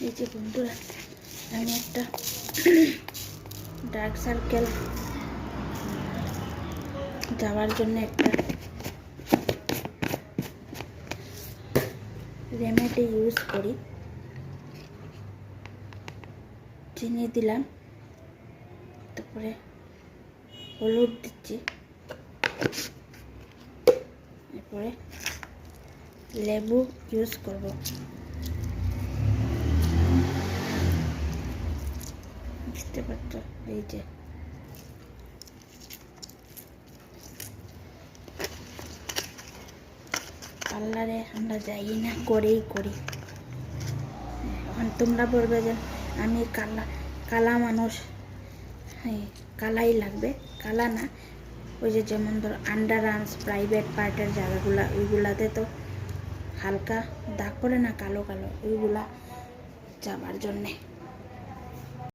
এই যে বন্ধুরা, আমি একটা ডার্ক সার্কেল যাওয়ার জন্য একটা রেমেডি ইউজ করি। চিনি দিলাম, তারপরে হলুদ দিচ্ছি, এরপরে লেবু ইউজ করব। বুঝতে পারছো? এই যে পার্লারে আমরা যাই না, করেই করি। এখন তোমরা বলবে যে আমি কালা মানুষ, হ্যাঁ কালাই লাগবে। কালা না, ওই যে যেমন ধরো আন্ডার আর্মস, প্রাইভেট পার্টের জায়গাগুলো, ওইগুলাতে তো হালকা দাগ পড়ে না, কালো কালো, ওইগুলা যাবার জন্যে।